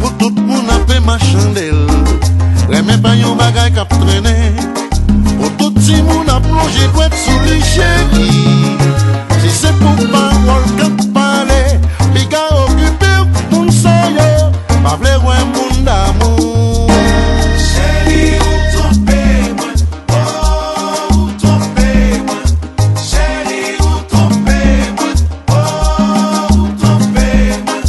Pour tout le monde a fait ma chandelle. Remets pas yon bagay k'ap traîner. Pour tout le monde a plongé droit sous les chéris. Si c'est pour parole k'ap parler, les gars occupés moun soyo, pas vle ouais moun d'amour. Chéri ou trompé moi, oh ou trompé moi. Chéri ou trompé moi, oh ou trompé moi.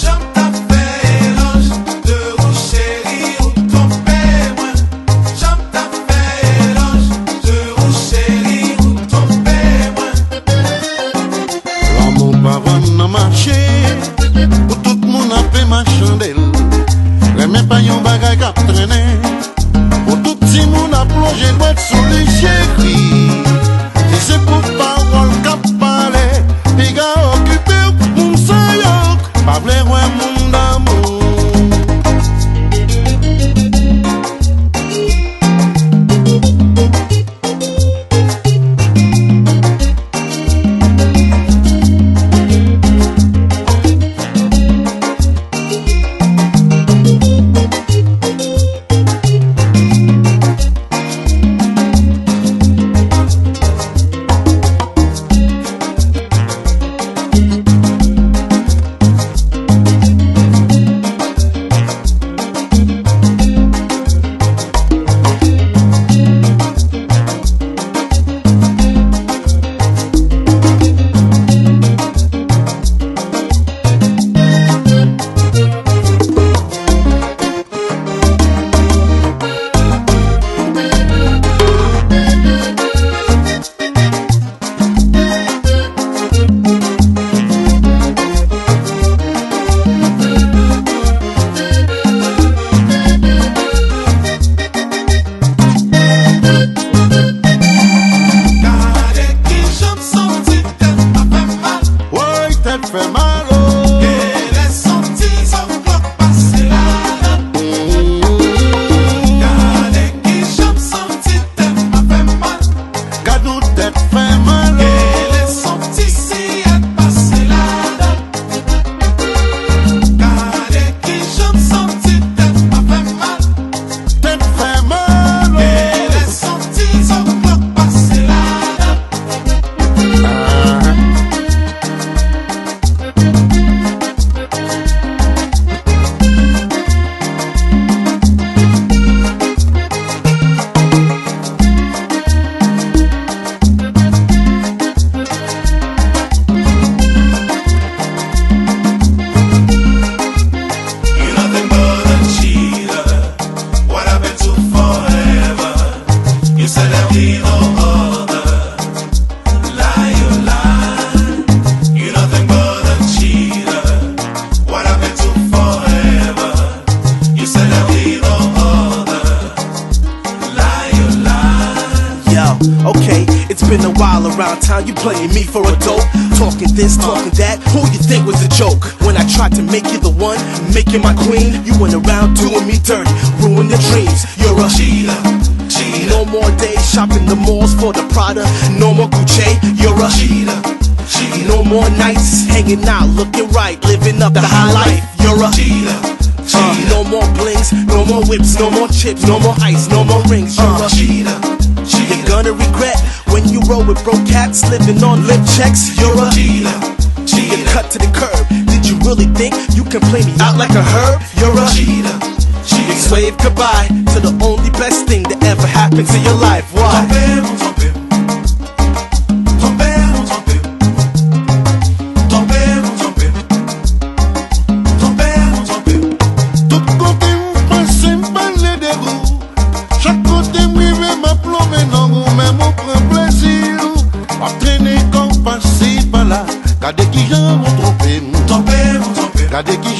J'aime ta fait éloge de ou chéri ou trompé moi. J'aime ta fait éloge de ou chéri ou trompé moi. L'amour pas vraiment marché. Pour tout le monde a fait ma chandelle. Remets pas yon bagay k'ap traîner. Pour tout le monde a plongé droit sous les chéris. Si c'est pour parole k'ap parler, les gars occupés moun soyo, pas vle ouais moun d'amour. Fait mal, oh. Et les sentis sont passés là. Gardez qui j'aime sentir tête m'a fait mal. Garde nous tête fait mal, Et les sentis si est passé là. Gardez qui j'aime sentir tête m'a fait mal. tête fait mal, oh. Et les sentis sont passés là. You're nothing but a cheater. What happened to forever? You said there'll be no other. Lie, you lie. You're nothing but a cheater. What happened to forever? You said there'll be no other. Lie, you lie. Yo, okay, it's been a while around town, you playing me for a dope. Talking this, talking that, who you think was a joke? When I tried to make you the one, make you my queen, you went around doing me dirty, ruin the dreams. You're a Cheater, cheater, no more days shopping the malls for the Prada, no more Gucci. You're a cheater, cheater, no more nights hanging out, looking right, living up the high life. You're a cheater, cheater, no more blings, no more whips, no more chips, no more ice, no more rings. You're a cheater, You're cheater, gonna regret when you roll with broke cats living on lip checks. You're a cheater, you cheater, cut to the curb. Did you really think you can play me out like a herb? You're a cheater, cheater. wave goodbye to the only best thing that ever happened to your life. Why? Trompé, mon trompé. Trompé, mon trompé. Gade ki